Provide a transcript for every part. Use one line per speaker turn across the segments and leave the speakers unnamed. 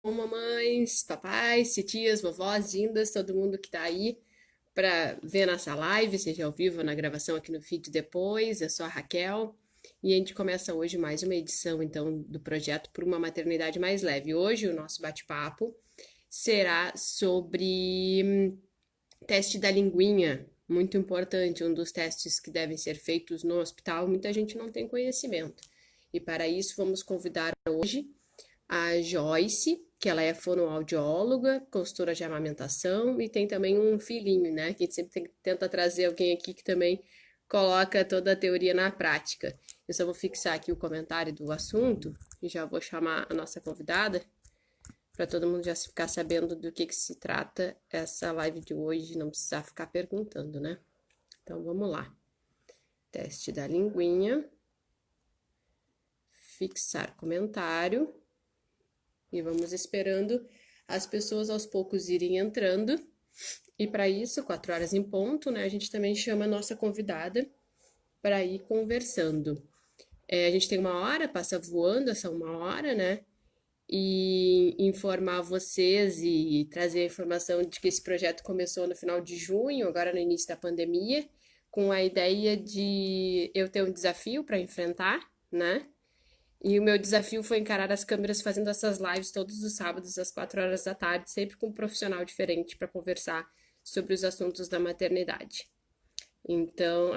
Mamães, papais, titias, vovós, lindas, todo mundo que tá aí para ver nossa live, seja ao vivo ou na gravação aqui no vídeo depois. Eu sou a Raquel e a gente começa hoje mais uma edição, então, do projeto Por uma Maternidade Mais Leve. Hoje o nosso bate-papo será sobre teste da linguinha, muito importante, um dos testes que devem ser feitos no hospital. Muita gente não tem conhecimento. E para isso vamos convidar hoje a Joyce, que ela é fonoaudióloga, consultora de amamentação e tem também um filhinho, né? Que a gente sempre tenta trazer alguém aqui que também coloca toda a teoria na prática. Eu só vou fixar aqui o comentário do assunto e já vou chamar a nossa convidada para todo mundo já ficar sabendo do que se trata essa live de hoje, não precisar ficar perguntando, né? Então vamos lá. Teste da linguinha. Fixar comentário. E vamos esperando as pessoas aos poucos irem entrando. E para isso, 4 horas em ponto, né? A gente também chama a nossa convidada para ir conversando. A gente tem 1 hora, passa voando essa 1 hora, né? E informar vocês e trazer a informação de que esse projeto começou no final de junho, agora no início da pandemia, com a ideia de eu ter um desafio para enfrentar, né? E o meu desafio foi encarar as câmeras fazendo essas lives todos os sábados às 4 horas da tarde, sempre com um profissional diferente para conversar sobre os assuntos da maternidade. Então,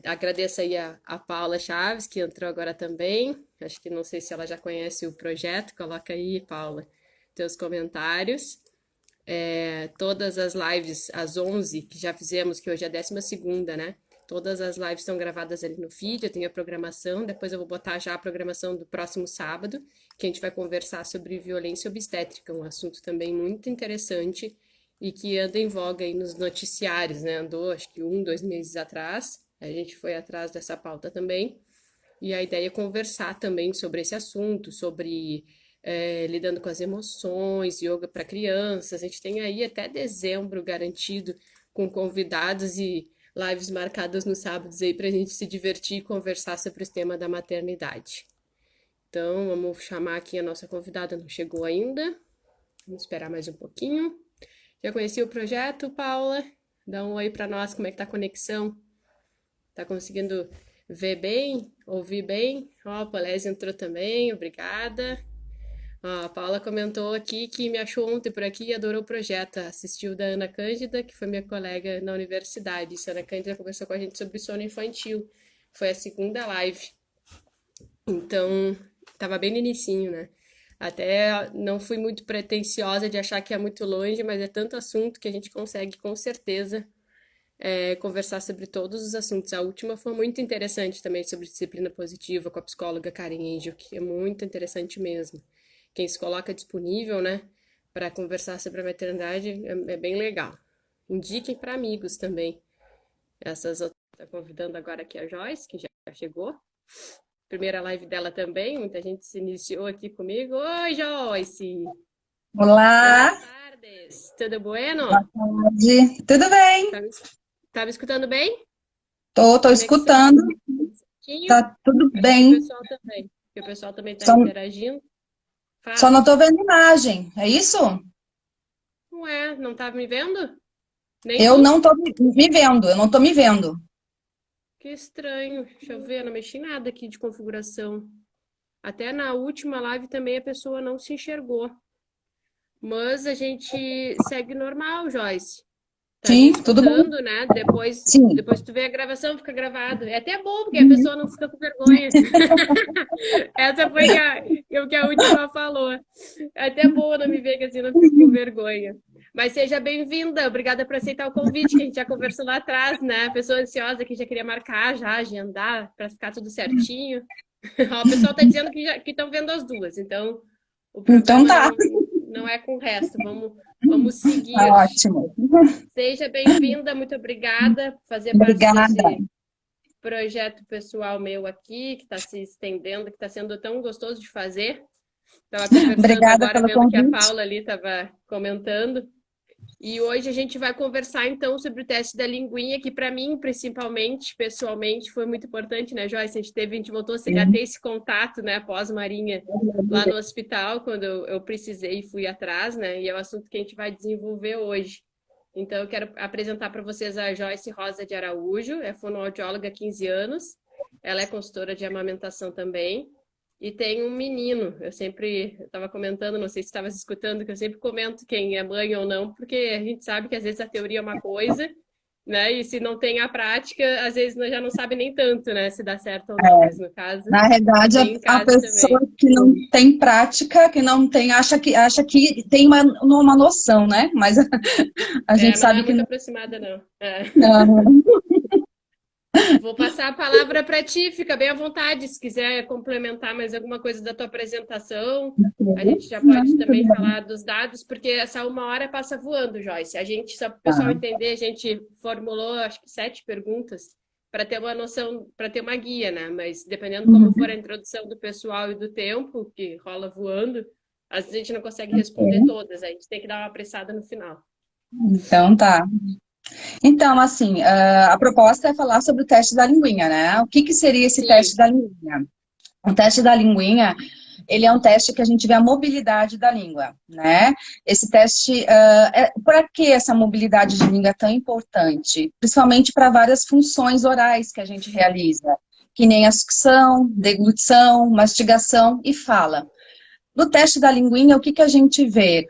agradeço aí a Paula Chaves, que entrou agora também. Acho que não sei se ela já conhece o projeto. Coloca aí, Paula, teus comentários. Todas as lives, às 11, que já fizemos, que hoje é a 12ª, né? Todas as lives estão gravadas ali no feed, eu tenho a programação, depois eu vou botar já a programação do próximo sábado, que a gente vai conversar sobre violência obstétrica, um assunto também muito interessante e que anda em voga aí nos noticiários, né? Andou acho que 2 meses atrás, a gente foi atrás dessa pauta também, e a ideia é conversar também sobre esse assunto, sobre lidando com as emoções, yoga para crianças. A gente tem aí até dezembro garantido com convidados e lives marcadas nos sábados aí para a gente se divertir e conversar sobre o tema da maternidade. Então, vamos chamar aqui a nossa convidada, não chegou ainda. Vamos esperar mais um pouquinho. Já conheci o projeto, Paula? Dá um oi para nós, como é que tá a conexão? Tá conseguindo ver bem? Ouvir bem? Ó, a Polese entrou também, obrigada. Ó, a Paula comentou aqui que me achou ontem por aqui e adorou o projeto. Assistiu da Ana Cândida, que foi minha colega na universidade. Isso, a Ana Cândida conversou com a gente sobre sono infantil. Foi a segunda live. Então, tava bem no inicinho, né? Até não fui muito pretensiosa de achar que é muito longe, mas é tanto assunto que a gente consegue, com certeza, conversar sobre todos os assuntos. A última foi muito interessante também, sobre disciplina positiva, com a psicóloga Karen Angel, que é muito interessante mesmo. Quem se coloca disponível, né, para conversar sobre a maternidade é bem legal. Indiquem para amigos também. Essas outras, tá convidando agora aqui a Joyce, que já chegou. Primeira live dela também, muita gente se iniciou aqui comigo. Oi, Joyce!
Olá,
Buenas tardes! Tudo bueno?
boa tarde. Tudo bem?
Tá me, tá me escutando bem?
Tô
Conexão
escutando.
certinho?
Tá tudo
Aqui o
bem.
pessoal também. Aqui o pessoal também está
Só,
interagindo.
só
Fala.
não tô vendo imagem. É isso?
Não é? Não tá me vendo? Nem
Eu
tu?
não tô me vendo. Eu não tô me vendo.
Que estranho. Deixa eu ver, não mexi nada aqui de configuração. Até na última live também a pessoa não se enxergou. Mas a gente segue normal, Joyce. Tá me
Sim, tudo bem?
escutando, né?
Sim.
Depois tu vê a gravação, fica gravado. É até bom, porque a pessoa não fica com vergonha. Essa foi que a última falou. É até boa não me ver que assim não fico com vergonha. Mas seja bem-vinda, obrigada por aceitar o convite, que a gente já conversou lá atrás, né? Pessoa ansiosa que já queria marcar, já agendar, para ficar tudo certinho. Ó, o pessoal está dizendo que estão vendo as duas, então o
Então
problema
tá.
não é com o resto. Vamos
Tá
seguir.
ótimo.
Seja bem-vinda, muito obrigada por fazer parte
Obrigada.
desse projeto pessoal meu aqui, que está se estendendo, que está sendo tão gostoso de fazer. Estava conversando
Obrigada
agora,
pelo
vendo que a
convite.
Paula ali estava comentando. E hoje a gente vai conversar, então, sobre o teste da linguinha, que para mim, principalmente, pessoalmente, foi muito importante, né, Joyce? A gente voltou a ter esse contato, né, pós-Marinha, lá no hospital, quando eu precisei e fui atrás, né? E é o assunto que a gente vai desenvolver hoje. Então, eu quero apresentar para vocês a Joyce Rosa de Araújo, é fonoaudióloga há 15 anos, ela é consultora de amamentação também, e tem um menino. Eu estava comentando, não sei se estava escutando, que eu sempre comento quem é mãe ou não, porque a gente sabe que às vezes a teoria é uma coisa, né? E se não tem a prática, às vezes já não sabe nem tanto, né? Se dá certo ou não. Mas no caso,
Na realidade,
tem em
a
casa
pessoa
também.
que não tem prática, que não tem, acha que tem uma noção, né? Mas a gente
Mas não é
sabe que
muito
não.
aproximada, não.
Não.
Vou passar a palavra para ti, fica bem à vontade, se quiser complementar mais alguma coisa da tua apresentação, a gente já pode também falar dos dados, porque essa 1 hora passa voando, Joyce. A gente, só para o pessoal
Tá.
entender, a gente formulou, acho que 7 perguntas, para ter uma noção, para ter uma guia, né? Mas dependendo como for a introdução do pessoal e do tempo, que rola voando, às vezes a gente não consegue responder todas, a gente tem que dar uma apressada no final.
Então tá. Então, assim, a proposta é falar sobre o teste da linguinha, né? O que seria esse teste
Sim,
da linguinha? O teste da linguinha, ele é um teste que a gente vê a mobilidade da língua, né? Esse teste, para que essa mobilidade de língua é tão importante? Principalmente para várias funções orais que a gente realiza, que nem a sucção, deglutição, mastigação e fala. No teste da linguinha, o que a gente vê?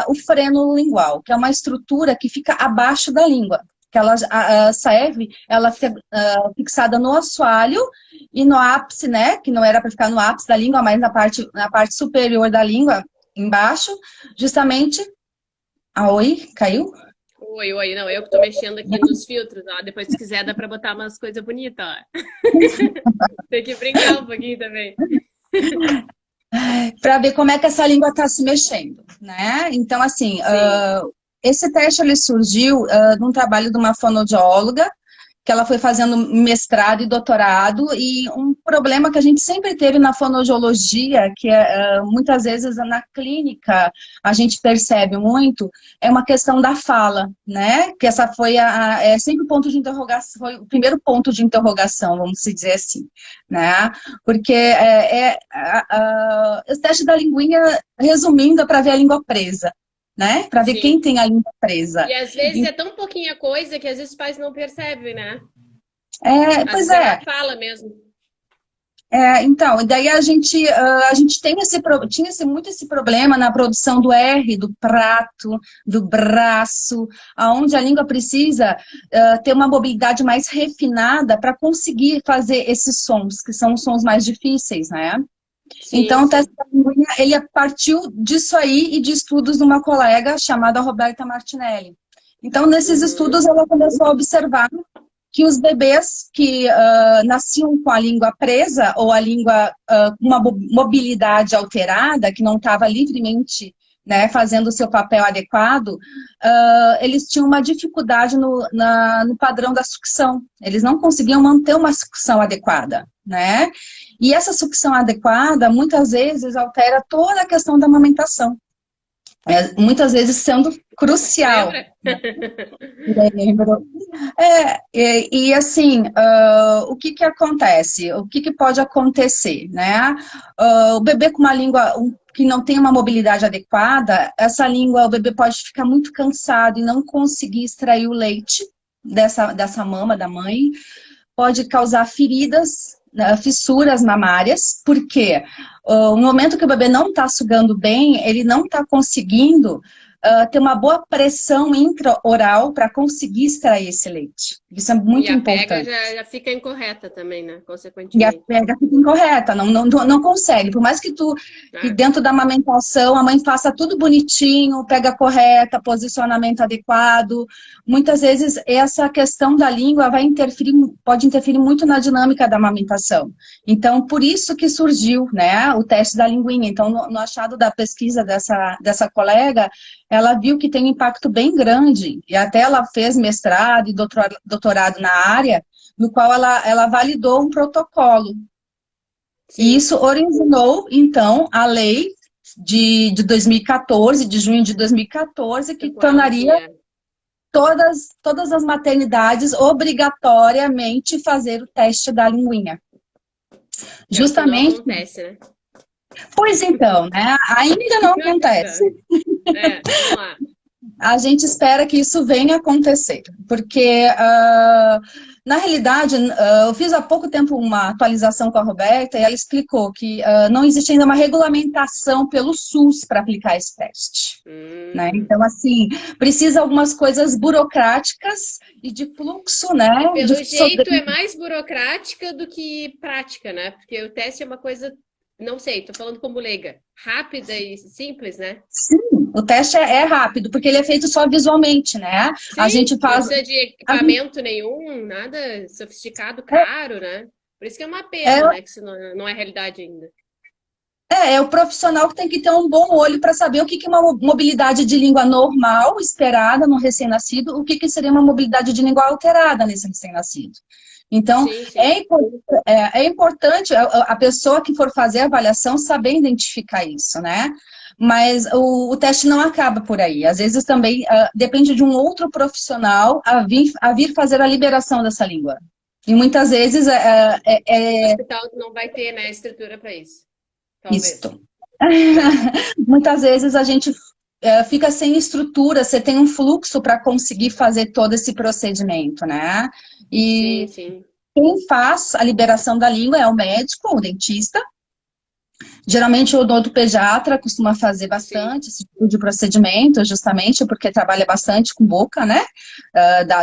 O freno lingual, que é uma estrutura que fica abaixo da língua, que ela serve, ela fica fixada no assoalho e no ápice, né? Que não era para ficar no ápice da língua, mas na parte superior da língua, embaixo, justamente. Ah, oi, caiu?
oi, não, eu que tô mexendo aqui nos filtros, ó. Depois, se quiser, dá para botar umas coisas bonitas, ó. Tem que brincar um pouquinho também.
Para ver como é que essa língua está se mexendo, né? Então, assim,
Sim.
esse teste ele surgiu de um trabalho de uma fonoaudióloga, que ela foi fazendo mestrado e doutorado, e um problema que a gente sempre teve na fonoaudiologia, que muitas vezes na clínica a gente percebe muito, é uma questão da fala, né? Que essa foi é sempre o ponto de interrogação, foi o primeiro ponto de interrogação, vamos dizer assim, né? Porque o teste da linguinha, resumindo, é para ver a língua presa, né? Para ver quem
Sim.
tem a língua presa.
E às vezes é tão pouquinha coisa que às vezes os pais não percebem, né? Às
Pois
vezes é
é.
na fala mesmo.
Então, e daí a gente tem tinha muito esse problema na produção do R, do prato, do braço, aonde a língua precisa ter uma mobilidade mais refinada para conseguir fazer esses sons, que são os sons mais difíceis, né?
Sim,
Então, o teste
sim.
da linguinha, ele partiu disso aí e de estudos de uma colega chamada Roberta Martinelli. Então, nesses estudos,
Uhum.
ela começou a observar que os bebês que nasciam com a língua presa ou a língua com uma mobilidade alterada, que não estava livremente, né, fazendo o seu papel adequado, eles tinham uma dificuldade no padrão da sucção. Eles não conseguiam manter uma sucção adequada, né? E essa sucção adequada, muitas vezes, altera toda a questão da amamentação. Muitas vezes sendo crucial.
Lembra?
Lembro. Assim, o que acontece? O que pode acontecer, né? O bebê com uma língua que não tem uma mobilidade adequada, essa língua, o bebê pode ficar muito cansado e não conseguir extrair o leite dessa mama da mãe, pode causar feridas, né, fissuras mamárias, porque no momento que o bebê não está sugando bem, ele não está conseguindo ter uma boa pressão intraoral para conseguir extrair esse leite. Isso é
E
muito
a pega
importante.
já fica incorreta também, né?
E a
Consequentemente.
pega fica incorreta, não consegue. Por mais que
Ah,
dentro da amamentação a mãe faça tudo bonitinho, pega correta, posicionamento adequado, muitas vezes essa questão da língua pode interferir muito na dinâmica da amamentação. Então, por isso que surgiu, né, o teste da linguinha. Então, no achado da pesquisa dessa colega, ela viu que tem um impacto bem grande, e até ela fez mestrado e doutorado na área, no qual ela validou um protocolo. E
sim.
isso originou, então, a lei de 2014, de junho de 2014, que
Qual que
tornaria
é?
todas as maternidades obrigatoriamente fazer o teste da linguinha.
Que é o que não
Justamente,
acontece, né?
pois então, né? Ainda não acontece.
Vamos lá.
A gente espera que isso venha a acontecer, porque, na realidade, eu fiz há pouco tempo uma atualização com a Roberta e ela explicou que não existe ainda uma regulamentação pelo SUS para aplicar esse teste. Né? Então, assim, precisa algumas coisas burocráticas e de fluxo,
E
né?
pelo jeito é mais burocrática do que prática, né? Porque o teste é uma coisa, não sei, tô falando como leiga, rápida e simples, né?
Sim, o teste é rápido, porque ele é feito só visualmente, né? A
Sim,
gente
não
faz.
precisa de equipamento nenhum, nada sofisticado, caro, né? Por isso que é uma pena, né? Que isso não é realidade ainda.
É o profissional que tem que ter um bom olho para saber o que é uma mobilidade de língua normal, esperada no recém-nascido, o que seria uma mobilidade de língua alterada nesse recém-nascido. Então,
Sim, sim.
é importante a pessoa que for fazer a avaliação saber identificar isso, né? Mas o teste não acaba por aí. Às vezes também depende de um outro profissional a vir fazer a liberação dessa língua. E muitas vezes
O hospital não vai ter, né, estrutura para isso. Talvez.
isto. Muitas vezes a gente fica sem estrutura, você tem um fluxo para conseguir fazer todo esse procedimento, né?
Sim,
E
sim.
quem faz a liberação da língua é o médico, o dentista. Geralmente o odontopediatra costuma fazer
Sim.
bastante esse tipo de procedimento, justamente porque trabalha bastante com boca, né?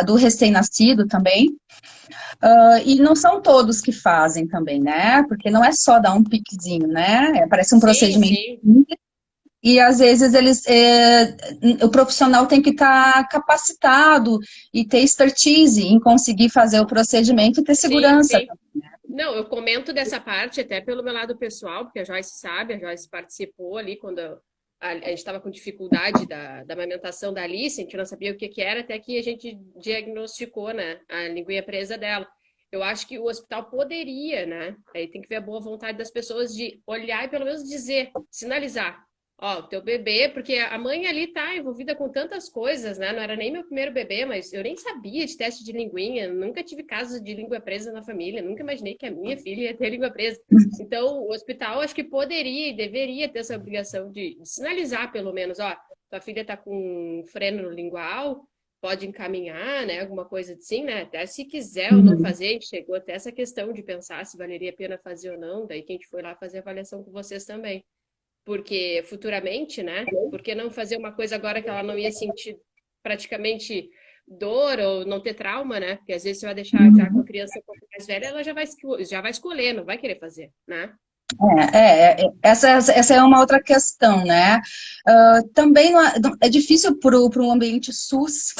Do recém-nascido também. E não são todos que fazem também, né? Porque não é só dar um piquezinho, né? Parece um
Sim,
procedimento
sim.
e às vezes o profissional tem que estar capacitado e ter expertise em conseguir fazer o procedimento e ter
Sim,
segurança.
sim. Não, eu comento dessa parte até pelo meu lado pessoal, porque a Joyce sabe, a Joyce participou ali quando a gente estava com dificuldade da amamentação da Alice, a gente não sabia o que era, até que a gente diagnosticou, né, a linguinha presa dela. Eu acho que o hospital poderia, né, aí tem que ver a boa vontade das pessoas de olhar e pelo menos dizer, sinalizar. Ó, o teu bebê, porque a mãe ali tá envolvida com tantas coisas, né? Não era nem meu primeiro bebê, mas eu nem sabia de teste de linguinha, nunca tive casos de língua presa na família, nunca imaginei que a minha filha ia ter língua presa. Então, o hospital acho que poderia e deveria ter essa obrigação de sinalizar, pelo menos, ó, tua filha tá com um freno no lingual, pode encaminhar, né? Alguma coisa assim, né? Até se quiser ou não
Uhum.
fazer, a gente chegou até essa questão de pensar se valeria a pena fazer ou não, daí que a gente foi lá fazer a avaliação com vocês também. Porque futuramente, né? Por que não fazer uma coisa agora que ela não ia sentir praticamente dor ou não ter trauma, né? Porque às vezes você vai deixar já com a criança um pouco mais velha, ela já vai escolher, não vai querer fazer, né?
Essa é uma outra questão, né? Também é difícil para um ambiente SUS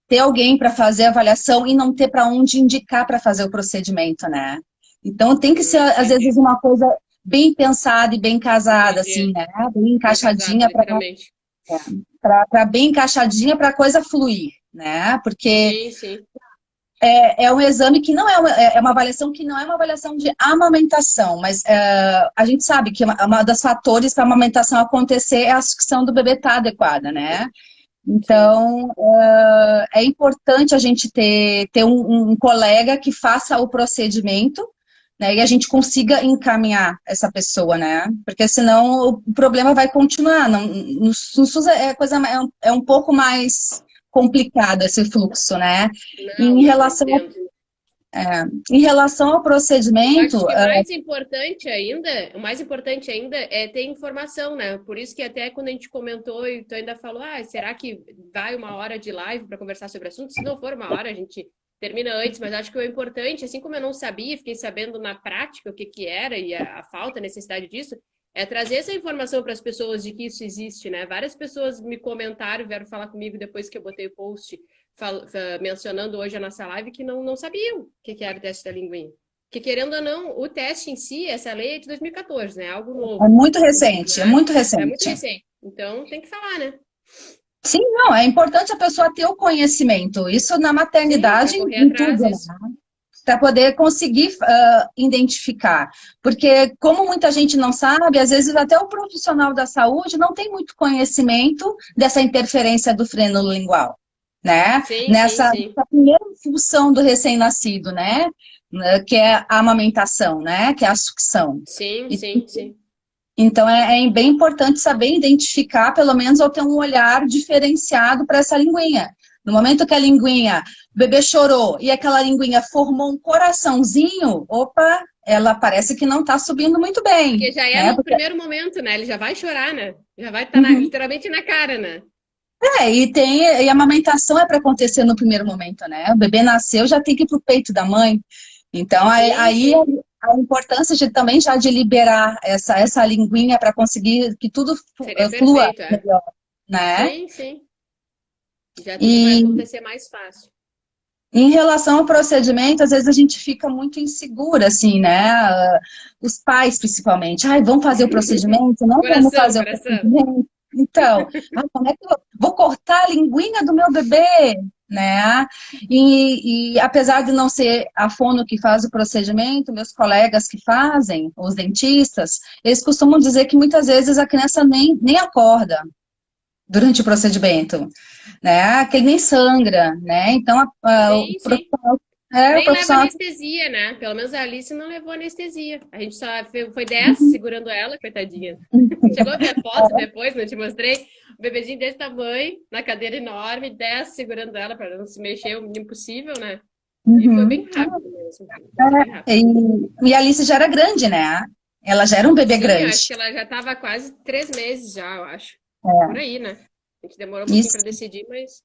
ter alguém para fazer a avaliação e não ter para onde indicar para fazer o procedimento, né? Então tem que ser, às
Entendi.
vezes, uma coisa bem pensada e bem casada, assim,
Entendi.
né? Bem
Bem casado,
encaixadinha
literalmente.
para bem encaixadinha para a coisa fluir, né? Porque
Sim, sim.
é um exame que não é uma avaliação que não é uma avaliação de amamentação, mas a gente sabe que uma das fatores para a amamentação acontecer é a sucção do bebê estar adequada, né?
Sim.
Então, é importante a gente ter um colega que faça o procedimento, né, e a gente consiga encaminhar essa pessoa, né? Porque senão o problema vai continuar. No SUS é um pouco mais complicado esse fluxo, né?
Não,
Em
não, eu
relação,
entendo.
em relação ao
Eu
procedimento,
acho que o mais importante ainda é ter informação, né? Por isso que até quando a gente comentou e tu ainda falou, será que vai uma hora de live para conversar sobre o assunto? Se não for uma hora, a gente termina antes, mas acho que o importante, assim como eu não sabia, fiquei sabendo na prática o que era e a falta, a necessidade disso, é trazer essa informação para as pessoas de que isso existe, né? Várias pessoas me comentaram, vieram falar comigo depois que eu botei o post mencionando hoje a nossa live que não sabiam o que era o teste da linguinha. Que querendo ou não, o teste em si, essa lei é de 2014, né? Algo
é
novo,
muito recente, é
né?
muito
É muito
recente.
recente. Então tem que falar, né?
Sim, não, é importante a pessoa ter o conhecimento, isso na
Sim, para
maternidade
correr
em tudo,
atrás
né?
isso.
para poder conseguir identificar. Porque, como muita gente não sabe, às vezes até o profissional da saúde não tem muito conhecimento dessa interferência do freno lingual, né?
Sim, sim,
Nessa
sim.
primeira função do recém-nascido, né? Que é a amamentação, né? Que é a sucção.
Sim, sim, sim.
Então, é bem importante saber identificar, pelo menos, ou ter um olhar diferenciado para essa linguinha. No momento que a linguinha, o bebê chorou e aquela linguinha formou um coraçãozinho, opa, ela parece que não está subindo muito bem,
Porque já é
né?
no
Porque,
primeiro momento, né? Ele já vai chorar, né? Já vai estar
uhum.
literalmente na cara, né?
E a amamentação é para acontecer no primeiro momento, né? O bebê nasceu, já tem que ir para o peito da mãe. Então,
Sim,
aí
sim.
a importância de também já de liberar essa linguinha para conseguir que tudo
Seria
flua
perfeito, é.
melhor, né?
Sim, sim. Já tudo vai
E
acontecer mais fácil.
em relação ao procedimento, às vezes a gente fica muito insegura, assim, né? Os pais, principalmente. Ai, vamos fazer o procedimento? Não vamos
Coração,
fazer o
coração.
procedimento? Então, como é que eu vou cortar a linguinha do meu bebê? Né? E apesar de não ser a fono que faz o procedimento, meus colegas que fazem, os dentistas, eles costumam dizer que muitas vezes a criança nem acorda durante o procedimento, né? Que ele nem sangra, né? Então, o
Sim, sim.
profissional, o
Nem leva
profissional.
anestesia, né? Pelo menos a Alice não levou anestesia. A gente só foi 10 segurando ela, coitadinha. Chegou a ver a foto depois, não te mostrei? O bebezinho desse tamanho, na cadeira enorme, 10 segurando ela para não se mexer o mínimo possível, né? E foi
Uhum.
bem rápido mesmo. Foi bem rápido.
E a Alice já era grande, né? Ela já era um bebê
Sim, eu acho que
grande.
ela já estava quase 3 meses já, eu acho. Por aí, né? A gente demorou um pouquinho para
Isso.
decidir, mas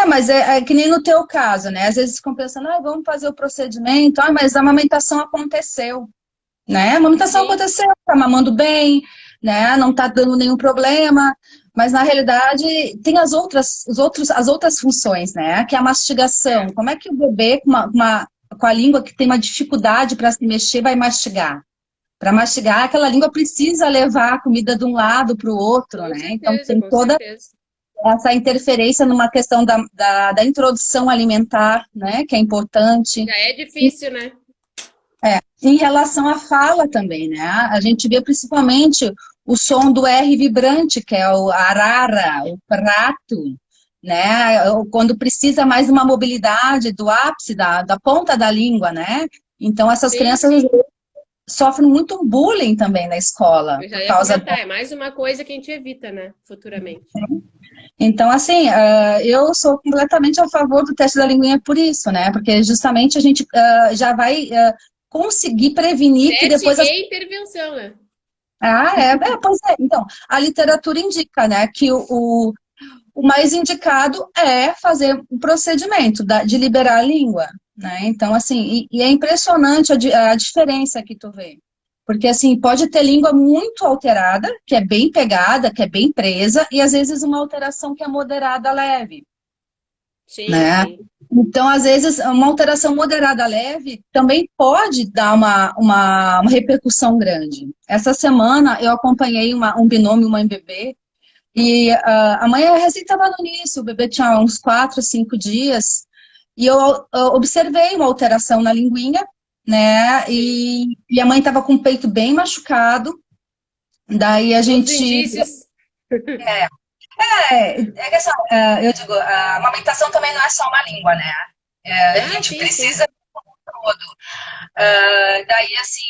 Mas é que nem no teu caso, né? Às vezes ficam pensando, vamos fazer o procedimento, mas a amamentação aconteceu, né? A amamentação
sim,
aconteceu, tá mamando bem, né? Não tá dando nenhum problema, mas na realidade tem as outras funções, né? Que é a mastigação.
é.
Como é que o bebê com a língua que tem uma dificuldade para se mexer vai mastigar? Para mastigar, aquela língua precisa levar a comida de um lado para o outro,
Com
né? Então
certeza,
tem
com
toda
certeza.
essa interferência numa questão da introdução alimentar, né? Que é importante.
Já é difícil, né?
Em relação à fala também, né? A gente vê principalmente o som do R vibrante, que é o arara, o prato, né? Quando precisa mais uma mobilidade do ápice, da ponta da língua, né? Então, essas
Sim,
crianças
sim.
sofrem muito bullying também na escola,
Eu já
por
ia
causa.
comentar, é mais uma coisa que a gente evita, né? Futuramente.
Então, assim, eu sou completamente a favor do teste da linguinha por isso, né? Porque justamente a gente já vai conseguir prevenir que
Teste
depois as.
e intervenção, né?
Pois é. Então, a literatura indica, né, que o mais indicado é fazer o procedimento de liberar a língua, né? Então, assim, e é impressionante a diferença que tu vê. Porque, assim, pode ter língua muito alterada, que é bem pegada, que é bem presa, e às vezes uma alteração que é moderada, leve,
Sim,
né?
sim.
Então, às vezes, uma alteração moderada leve também pode dar uma repercussão grande. Essa semana, eu acompanhei um binômio, uma bebê, e a mãe recém estava no início, o bebê tinha uns 4, 5 dias, e eu observei uma alteração na linguinha, né?
Sim.
E a mãe estava com o peito bem machucado, daí a
Todos os
gente.
indícios.
Que assim, eu digo, a amamentação também não é só uma língua, né? A
Ah,
gente
sim, sim.
precisa todo. Daí, assim,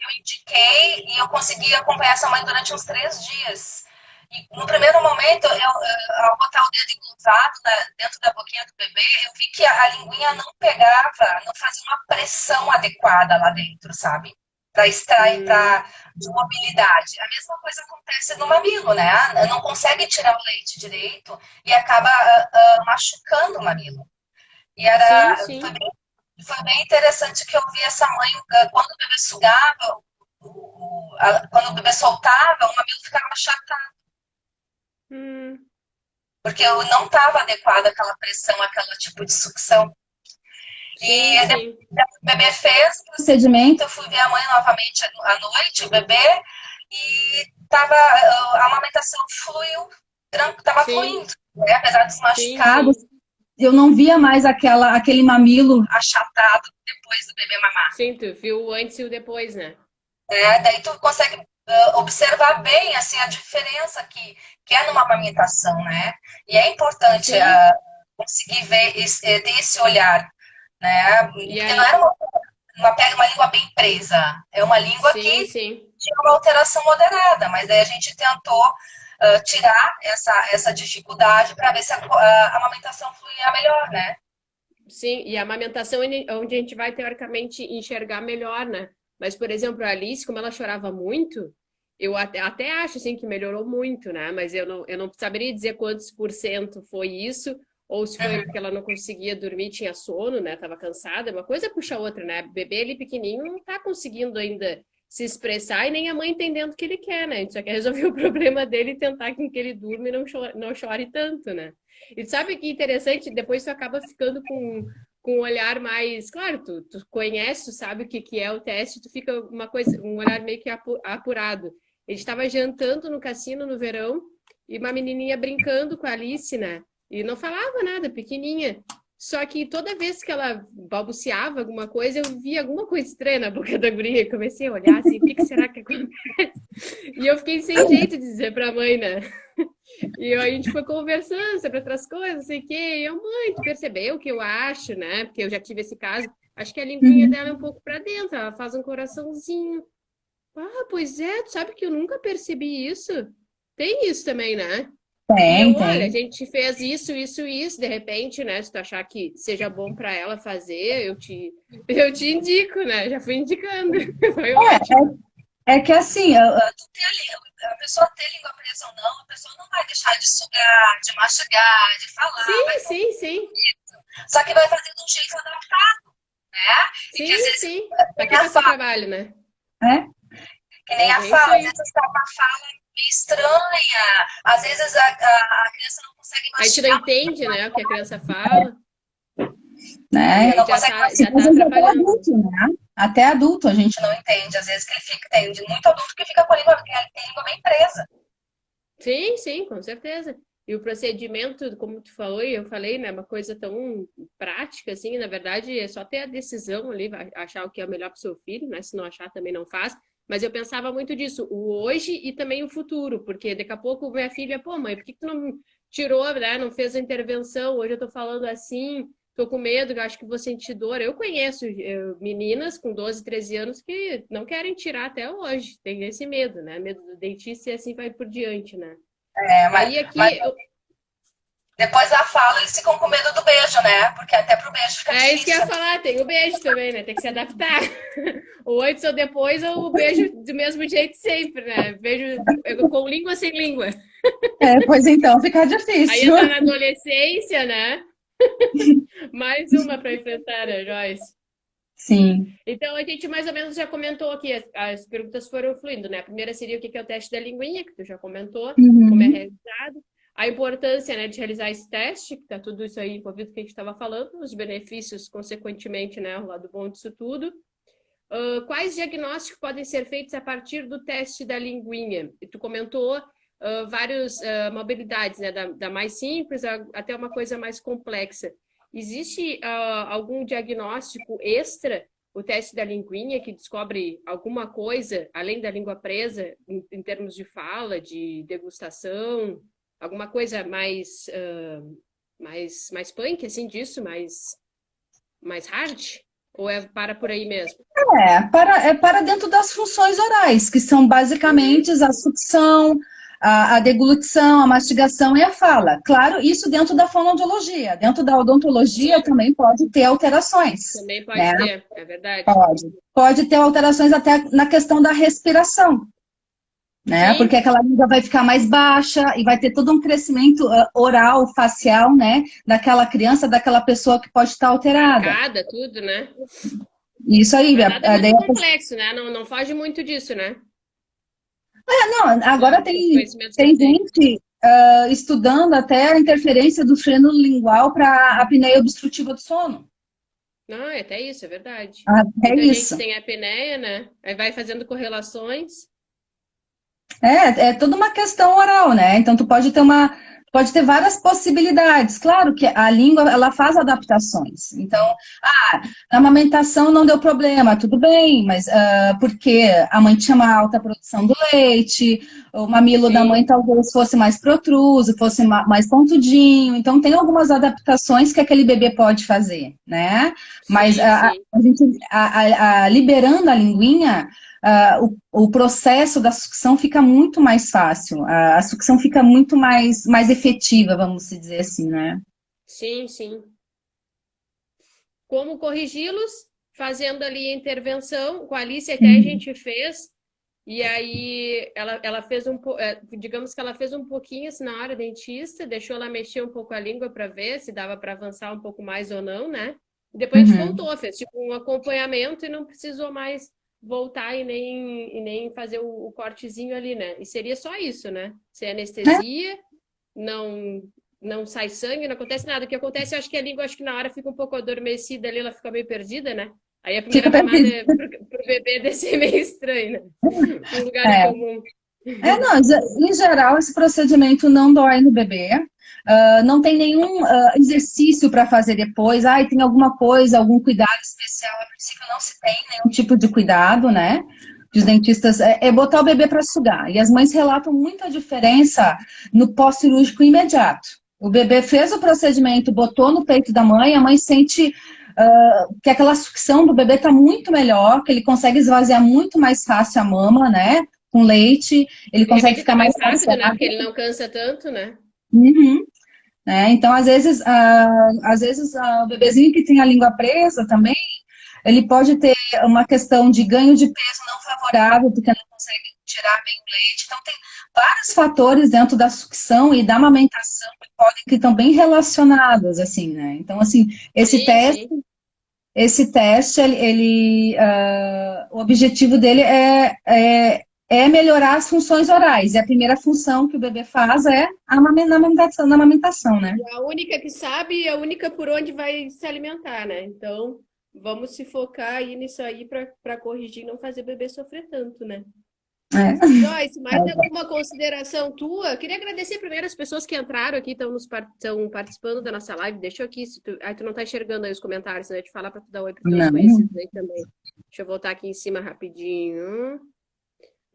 eu indiquei e eu consegui acompanhar essa mãe durante uns 3 dias. E no primeiro momento, ao botar o dedo enluvado dentro da boquinha do bebê, eu vi que a linguinha não pegava, não fazia uma pressão adequada lá dentro, sabe? Para extrair,
Hum,
de mobilidade. A mesma coisa acontece no mamilo, né? Não consegue tirar o leite direito e acaba machucando o mamilo. E
sim,
foi
sim.
foi bem interessante que eu vi essa mãe, quando o bebê sugava, quando o bebê soltava, o mamilo ficava achatado,
Hum,
porque não estava adequada aquela pressão, aquele tipo de sucção.
sim,
E
sim.
depois o bebê fez o procedimento, eu fui ver a mãe novamente à noite, o bebê, e a amamentação fluiu, estava
Sim,
fluindo, né? Apesar dos
sim,
machucados.
sim.
eu não via mais aquele mamilo achatado depois do bebê mamar.
Sim, tu viu o antes e o depois, né?
Daí tu consegue observar bem assim, a diferença que é numa amamentação, né? E é importante
Sim,
conseguir ver, ter esse olhar, né?
e
Porque não
aí,
era uma língua bem presa, é uma língua
sim,
que
sim.
tinha uma alteração moderada, mas daí a gente tentou tirar essa dificuldade para ver se a amamentação fluía melhor, né?
Sim, e a amamentação é onde a gente vai, teoricamente, enxergar melhor, né? Mas, por exemplo, a Alice, como ela chorava muito, eu até acho, assim, que melhorou muito, né? Mas eu não saberia dizer quantos por cento foi isso, ou se foi porque ela não conseguia dormir, tinha sono, né? Tava cansada. Uma coisa puxa a outra, né? Bebê ali pequenininho não tá conseguindo ainda se expressar e nem a mãe entendendo o que ele quer, né? A gente só quer resolver o problema dele e tentar que ele durma e não chore tanto, né? E sabe que interessante? Depois tu acaba ficando com um olhar mais. Claro, tu conhece, tu sabe o que é o teste, tu fica um olhar meio que apurado. A gente estava jantando no cassino no verão e uma menininha brincando com a Alice, né? E não falava nada, pequenininha. Só que toda vez que ela balbuciava alguma coisa, eu via alguma coisa estranha na boca da guria. E comecei a olhar assim, o que será que acontece? E eu fiquei sem jeito de dizer pra mãe, né? E a gente foi conversando sobre outras coisas, não sei o quê. E eu, mãe, tu percebeu o que eu acho, né? Porque eu já tive esse caso. Acho que a linguinha
Uhum.
dela é um pouco pra dentro, ela faz um coraçãozinho. Ah, pois é, tu sabe que eu nunca percebi isso? Tem isso também, né? E eu,
Tem,
olha, a
tem.
gente fez isso, de repente, né? Se tu achar que seja bom pra ela fazer, eu te indico, né? Já fui indicando. Foi ótimo.
É que assim, a pessoa ter língua presa ou não, a pessoa não vai deixar de sugar, de mastigar, de falar,
Sim, sim, sim.
só que vai fazer de um jeito adaptado, né? E que às
Sim,
vezes,
sim.
que
Pra
nem
que
a
passar
fala,
trabalho, né?
né? Que nem
É
a
bem isso
fala, às
aí.
vezes tá uma fala meio estranha, às vezes a criança não consegue
A gente não
mastigar,
entende, né, o que a criança fala, e
né?
aí
Não
já
consegue
tá, já
mastigar, às
tá
vezes até
atrapalhando.
adulto, né? Até adulto a gente não entende, às vezes que ele fica, tem muito adulto que fica com a língua bem presa.
Sim, sim, com certeza. E o procedimento, como tu falou e eu falei, né, uma coisa tão prática assim, na verdade é só ter a decisão ali, vai achar o que é melhor para o seu filho, né? Se não achar também não faz. Mas eu pensava muito disso, o hoje e também o futuro, porque daqui a pouco minha filha, pô, mãe, por que tu não tirou, né? Não fez a intervenção? Hoje eu tô falando assim, tô com medo, eu acho que vou sentir dor. Eu conheço meninas com 12, 13 anos que não querem tirar até hoje, tem esse medo, né? Medo do dentista e assim vai por diante, né?
É,
Aí
mas
aqui,
depois da fala eles ficam com medo do beijo, né? Porque até pro beijo fica
é isso que eu ia
difícil.
falar, tem o beijo também, né? Tem que se adaptar. Ou antes ou depois, ou o beijo do mesmo jeito sempre, né? Beijo com língua sem língua.
Pois então, fica
Aí
difícil.
entra na adolescência, né? Mais uma para enfrentar, né, Joyce?
Sim.
Então, a gente mais ou menos já comentou aqui, as perguntas foram fluindo, né? A primeira seria o que é o teste da linguinha, que tu já comentou, como é
Uhum.
realizado. A importância, né, de realizar esse teste, que tá tudo isso aí envolvido que a gente estava falando, os benefícios, consequentemente, né, o lado bom disso tudo. Quais diagnósticos podem ser feitos a partir do teste da linguinha? E tu comentou várias mobilidades, né, da mais simples até uma coisa mais complexa. Existe algum diagnóstico extra, o teste da linguinha, que descobre alguma coisa, além da língua presa, em termos de fala, de degustação, alguma coisa mais punk, assim, disso, mais hard? Ou para por aí mesmo?
Para dentro das funções orais, que são
Uhum.
basicamente a sucção, a deglutição, a mastigação e a fala. Claro, isso dentro da fonoaudiologia. Dentro da odontologia
Sim,
também pode ter alterações,
também
né?
pode ter, é verdade.
Pode. Pode ter alterações até na questão da respiração, né? Porque
Sim,
aquela língua vai ficar mais baixa e vai ter todo um crescimento oral, facial, né? Daquela criança, daquela pessoa que pode estar alterada.
arcada, tudo, né?
Isso aí,
Mas nada
daí
muito
a pessoa.
complexo, né? Não foge muito disso, né?
Não, agora
Os
tem,
conhecimentos que eu
tem
tenho.
gente estudando até a interferência do freno lingual para a apneia obstrutiva do sono.
Não, é até isso, é verdade.
Até
Muita gente
isso.
tem apneia, né? Aí vai fazendo correlações.
É toda uma questão oral, né? Então, tu pode ter pode ter várias possibilidades. Claro que a língua, ela faz adaptações. Então, na amamentação não deu problema, tudo bem, mas porque a mãe tinha uma alta produção do leite, o mamilo da mãe
Sim,
talvez fosse mais protruso, fosse mais pontudinho. Então, tem algumas adaptações que aquele bebê pode fazer, né? Mas
sim, sim.
a gente, liberando a linguinha, o processo da sucção fica muito mais fácil, a sucção fica muito mais efetiva, vamos dizer assim, né?
Sim, sim. Como corrigi-los? Fazendo ali a intervenção. Com a Alice até a
Uhum.
gente fez. E aí ela fez digamos que ela fez um pouquinho assim, na hora dentista, deixou ela mexer um pouco a língua para ver se dava para avançar um pouco mais ou não, né? E depois a gente
Uhum.
voltou, fez tipo um acompanhamento e não precisou mais voltar e nem fazer o cortezinho ali, né? E seria só isso, né? Sem
É,
anestesia, não não sai sangue, não acontece nada. O que acontece, eu acho que a língua, acho que na hora fica um pouco adormecida ali, ela fica meio perdida, né? Aí a primeira
fica
mamada
perdido.
é pro bebê descer meio estranho, né? Um lugar
É.
comum.
Não, em geral, esse procedimento não dói no bebê. Não tem nenhum exercício para fazer depois. Tem alguma coisa, algum cuidado especial. A princípio, não se tem nenhum tipo de cuidado, né? Os dentistas é botar o bebê para sugar. E as mães relatam muita diferença no pós-cirúrgico imediato. O bebê fez o procedimento, botou no peito da mãe, a mãe sente que aquela sucção do bebê está muito melhor, que ele consegue esvaziar muito mais fácil a mama, né? Com leite, ele
De
consegue
repente
ficar
tá
mais
mais rápido, né?
saciado.
Porque ele não cansa tanto, né?
Uhum. Então, às vezes, o bebezinho que tem a língua presa também, ele pode ter uma questão de ganho de peso não favorável, porque não consegue tirar bem o leite. Então, tem vários fatores dentro da sucção e da amamentação que estão bem relacionados, assim, né? Então, assim, esse
Sim,
teste,
sim.
esse teste, o objetivo dele é melhorar as funções orais. E a primeira função que o bebê faz é na amamentação, né?
E a única que sabe e a única por onde vai se alimentar, né? Então, vamos se focar aí nisso aí para corrigir e não fazer o bebê sofrer tanto, né?
É.
Joyce, mais alguma consideração tua? Queria agradecer primeiro as pessoas que entraram aqui, estão participando da nossa live. Deixa eu aqui, se tu, tu não tá enxergando aí os comentários, né? Eu te falar para tu dar oi para teus
Não.
conhecidos aí também. Deixa eu voltar aqui em cima rapidinho.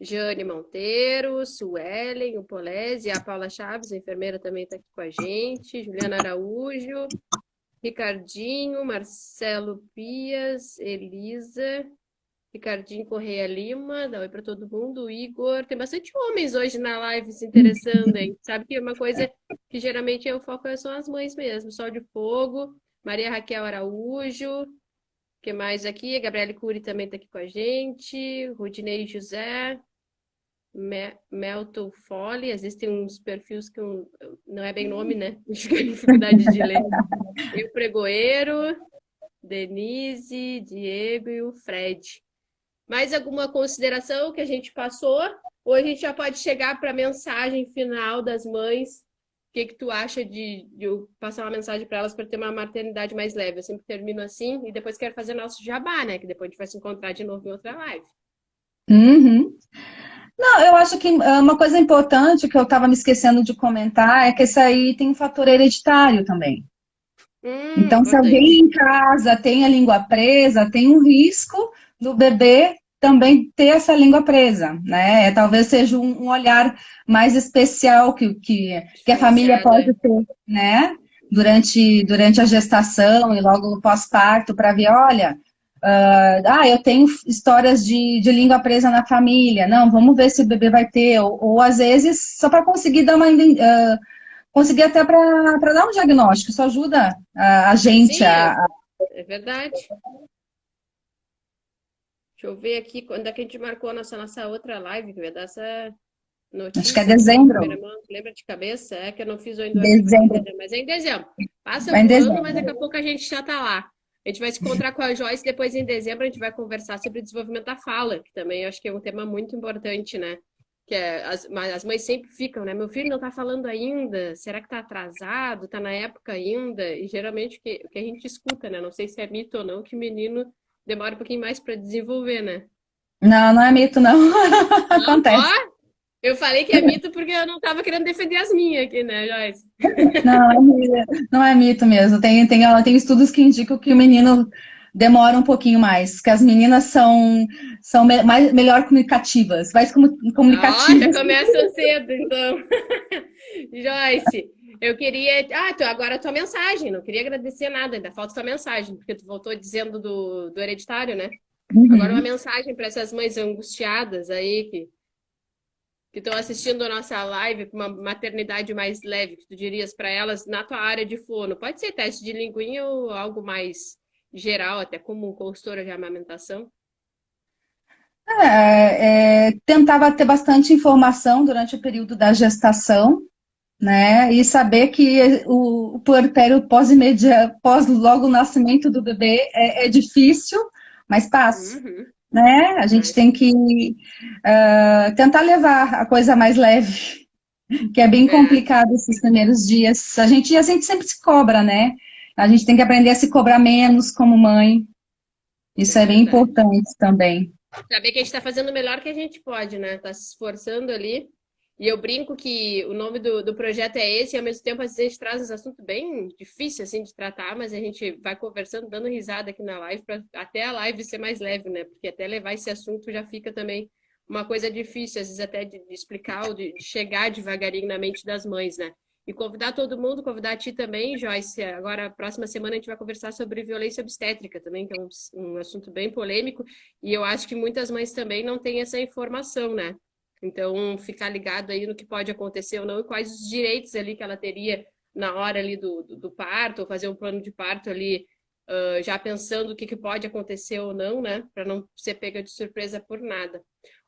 Jane Monteiro, Suelen, o Polese, a Paula Chaves, a enfermeira também está aqui com a gente. Juliana Araújo, Ricardinho, Marcelo Pias, Elisa. Ricardinho Correia Lima, dá oi para todo mundo. Igor, tem bastante homens hoje na live se interessando, hein? Sabe que é uma coisa que geralmente o foco são as mães mesmo. Sol de Fogo, Maria Raquel Araújo, o que mais aqui? A Gabriele Cury também está aqui com a gente. Rudinei José, Melton Foley, existem uns perfis que não é bem nome, né? Acho que é dificuldade de ler. E o Pregoeiro, Denise, Diego e o Fred. Mais alguma consideração que a gente passou? Ou a gente já pode chegar para a mensagem final das mães? O que tu acha de eu passar uma mensagem para elas para ter uma maternidade mais leve? Eu sempre termino assim e depois quero fazer nosso jabá, né? Que depois a gente vai se encontrar de novo em outra live.
Uhum. Não, eu acho que uma coisa importante que eu estava me esquecendo de comentar é que isso aí tem um fator hereditário também. Então, se alguém
Importante.
em casa tem a língua presa, tem um risco do bebê também ter essa língua presa, né? Talvez seja um olhar mais especial que a família
Diferenciado,
pode
é.
ter, né? Durante a gestação e logo no pós-parto, para ver, olha, eu tenho histórias de língua presa na família. Não, vamos ver se o bebê vai ter. Ou às vezes, só para conseguir dar conseguir até para dar um diagnóstico. Isso ajuda a gente
Sim,
a.
é verdade. Deixa eu ver aqui quando é que a gente marcou a nossa outra live, que vai dar essa
Acho que é
notícia aqui em primeira
dezembro.
mão. Lembra de cabeça? É que eu não fiz ainda o arquivo de
Dezembro.
dezembro, mas é em dezembro. Passa
Vai em
voando, mas
dezembro.
daqui a pouco a gente já tá lá. A gente vai se encontrar com a Joyce, depois em dezembro a gente vai conversar sobre o desenvolvimento da fala, que também eu acho que é um tema muito importante, né? Que é, as mães sempre ficam, né? Meu filho não tá falando ainda, será que tá atrasado? Tá na época ainda? E geralmente o que a gente escuta, né? Não sei se é mito ou não, que menino demora um pouquinho mais para desenvolver, né?
Não, não é mito, não.
Não?
Acontece.
Ó! Eu falei que é mito porque eu não tava querendo defender as minhas aqui, né, Joyce?
Não, não é mito mesmo. Tem estudos que indicam que o menino demora um pouquinho mais, que as meninas são melhor comunicativas, mais
Ó, já
comunicativas.
começa cedo, então. Joyce, eu queria. Ah, agora a tua mensagem. Não queria agradecer nada, ainda falta a tua mensagem, porque tu voltou dizendo do hereditário, né? Agora uma
Uhum.
mensagem para essas mães angustiadas aí que estão assistindo a nossa live com uma maternidade mais leve, que tu dirias para elas na tua área de fono. Pode ser teste de linguinha ou algo mais geral, até como consultora de amamentação.
Tentava ter bastante informação durante o período da gestação, né? E saber que o puerpério pós logo o nascimento do bebê é difícil, mas passa,
Uhum,
né? A gente
mas,
tem que tentar levar a coisa mais leve, que é bem
é,
complicado esses primeiros dias. A gente sempre se cobra, né? A gente tem que aprender a se cobrar menos como mãe. Isso
é
é bem
verdade.
importante também.
Saber que a gente está fazendo o melhor que a gente pode, né? Tá se esforçando ali. E eu brinco que o nome do projeto é esse, e ao mesmo tempo, às vezes, a gente traz esse assunto bem difícil, assim, de tratar, mas a gente vai conversando, dando risada aqui na live, para até a live ser mais leve, né? Porque até levar esse assunto já fica também uma coisa difícil, às vezes até de explicar ou de chegar devagarinho na mente das mães, né? E convidar todo mundo, convidar a ti também, Joyce. Agora, próxima semana, a gente vai conversar sobre violência obstétrica também, que é um assunto bem polêmico. E eu acho que muitas mães também não têm essa informação, né? Então, ficar ligado aí no que pode acontecer ou não e quais os direitos ali que ela teria na hora ali do parto, ou fazer um plano de parto ali, já pensando o que pode acontecer ou não, né? Para não ser pega de surpresa por nada.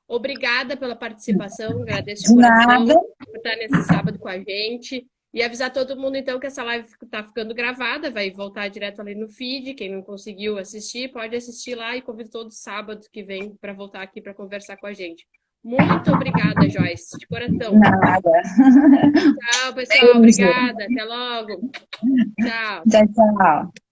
Obrigada pela participação, agradeço de
De nada.
coração por estar nesse sábado com a gente. E avisar todo mundo, então, que essa live está ficando gravada, vai voltar direto ali no feed. Quem não conseguiu assistir, pode assistir lá e convido todo sábado que vem para voltar aqui para conversar com a gente. Muito obrigada, Joyce, de coração.
Nada.
Tchau, pessoal.
Beijo.
Obrigada. Até logo. Tchau.
Tchau, tchau.